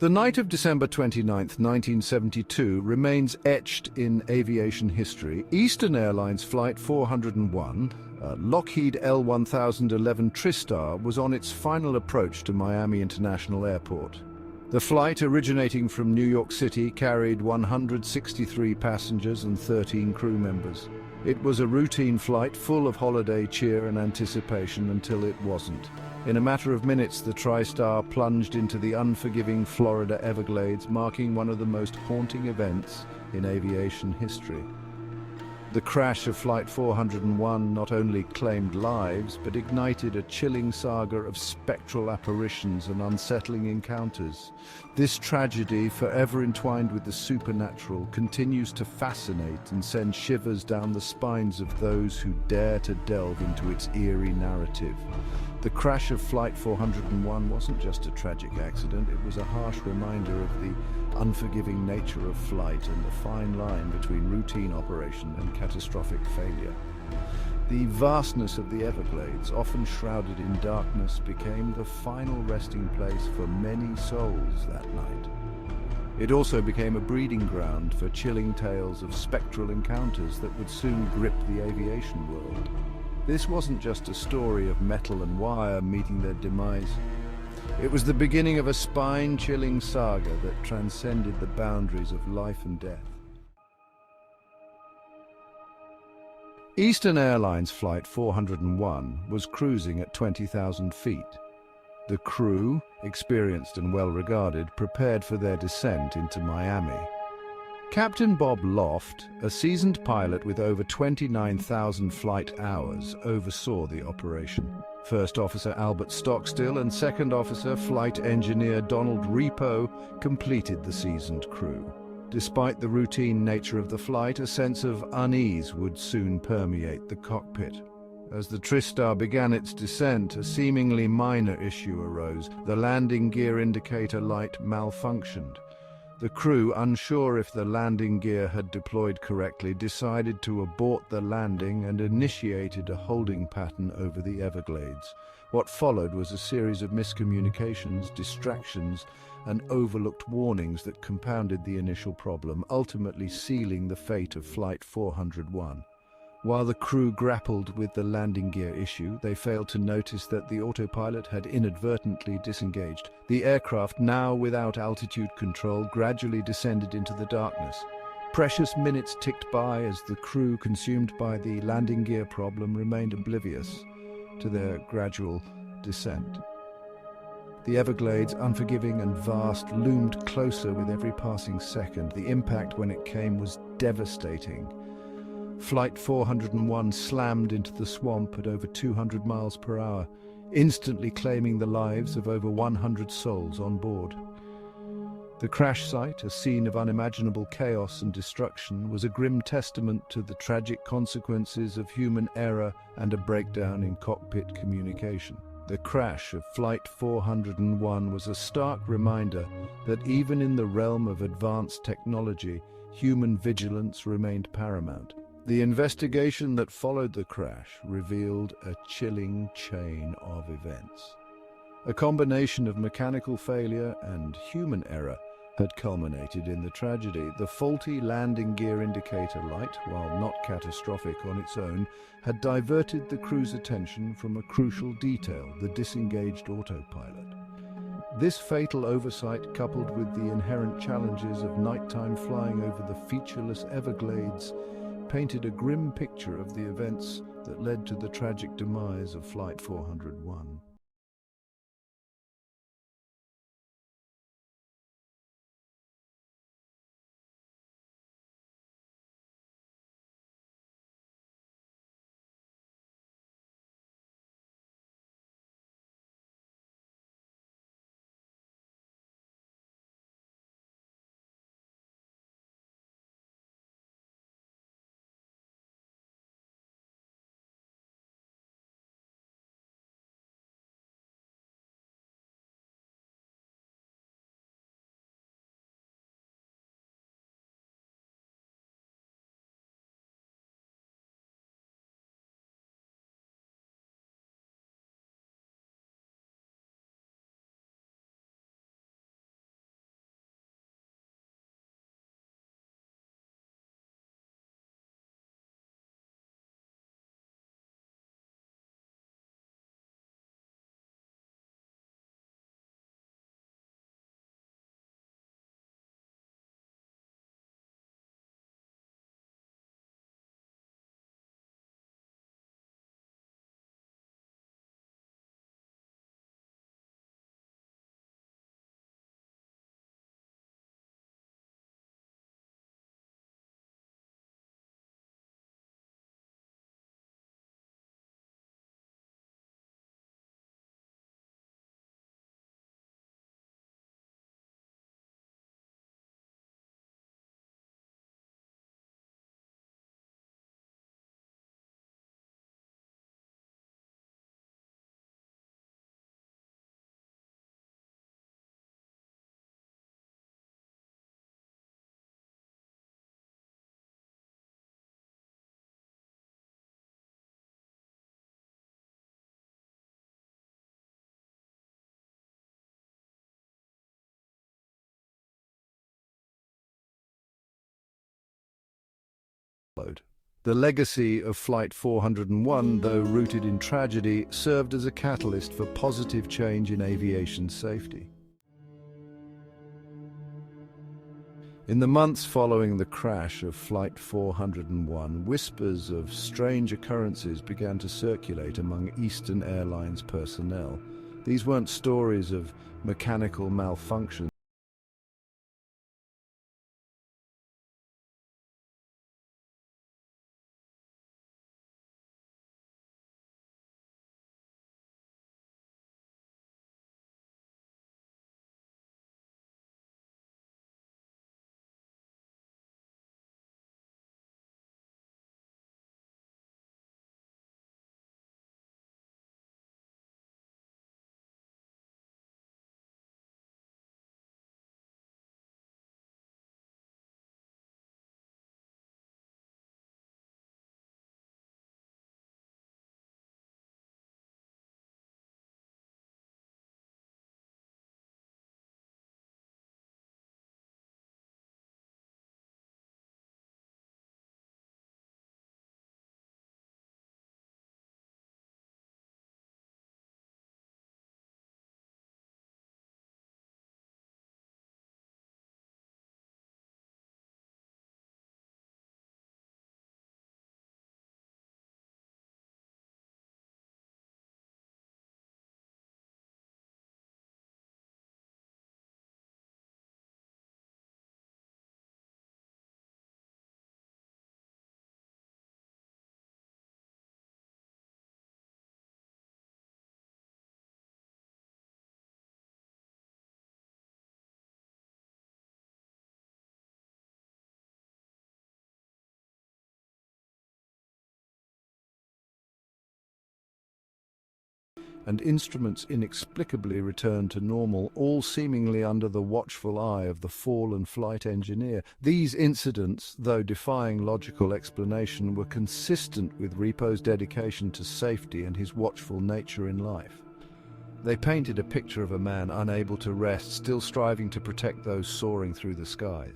The night of December 29th, 1972 remains etched in aviation history. Eastern Airlines Flight 401, Lockheed L-1011 TriStar, was on its final approach to Miami International Airport. The flight, originating from New York City, carried 163 passengers and 13 crew members. It was a routine flight full of holiday cheer and anticipation until it wasn't. In a matter of minutes, the TriStar plunged into the unforgiving Florida Everglades, marking one of the most haunting events in aviation history. The crash of Flight 401 not only claimed lives, but ignited a chilling saga of spectral apparitions and unsettling encounters. This tragedy, forever entwined with the supernatural, continues to fascinate and send shivers down the spines of those who dare to delve into its eerie narrative. The crash of Flight 401 wasn't just a tragic accident, it was a harsh reminder of the unforgiving nature of flight and the fine line between routine operation and catastrophic failure. The vastness of the Everglades, often shrouded in darkness, became the final resting place for many souls that night. It also became a breeding ground for chilling tales of spectral encounters that would soon grip the aviation world. This wasn't just a story of metal and wire meeting their demise. It was the beginning of a spine-chilling saga that transcended the boundaries of life and death. Eastern Airlines Flight 401 was cruising at 20,000 feet. The crew, experienced and well-regarded, prepared for their descent into Miami. Captain Bob Loft, a seasoned pilot with over 29,000 flight hours, oversaw the operation. First Officer Albert Stockstill and Second Officer Flight Engineer Donald Repo completed the seasoned crew. Despite the routine nature of the flight, a sense of unease would soon permeate the cockpit. As the TriStar began its descent, a seemingly minor issue arose. The landing gear indicator light malfunctioned. The crew, unsure if the landing gear had deployed correctly, decided to abort the landing and initiated a holding pattern over the Everglades. What followed was a series of miscommunications, distractions, and overlooked warnings that compounded the initial problem, ultimately sealing the fate of Flight 401. While the crew grappled with the landing gear issue, they failed to notice that the autopilot had inadvertently disengaged. The aircraft, now without altitude control, gradually descended into the darkness. Precious minutes ticked by as the crew, consumed by the landing gear problem, remained oblivious to their gradual descent. The Everglades, unforgiving and vast, loomed closer with every passing second. The impact, when it came, was devastating. Flight 401 slammed into the swamp at over 200 miles per hour, instantly claiming the lives of over 100 souls on board. The crash site, a scene of unimaginable chaos and destruction, was a grim testament to the tragic consequences of human error and a breakdown in cockpit communication. The crash of Flight 401 was a stark reminder that even in the realm of advanced technology, human vigilance remained paramount. The investigation that followed the crash revealed a chilling chain of events. A combination of mechanical failure and human error had culminated in the tragedy. The faulty landing gear indicator light, while not catastrophic on its own, had diverted the crew's attention from a crucial detail: the disengaged autopilot. This fatal oversight, coupled with the inherent challenges of nighttime flying over the featureless Everglades, painted a grim picture of the events that led to the tragic demise of Flight 401. The legacy of Flight 401, though rooted in tragedy, served as a catalyst for positive change in aviation safety. In the months following the crash of Flight 401, whispers of strange occurrences began to circulate among Eastern Airlines personnel. These weren't stories of mechanical malfunctions. And instruments inexplicably returned to normal, all seemingly under the watchful eye of the fallen flight engineer. These incidents, though defying logical explanation, were consistent with Repo's dedication to safety and his watchful nature in life. They painted a picture of a man unable to rest, still striving to protect those soaring through the skies.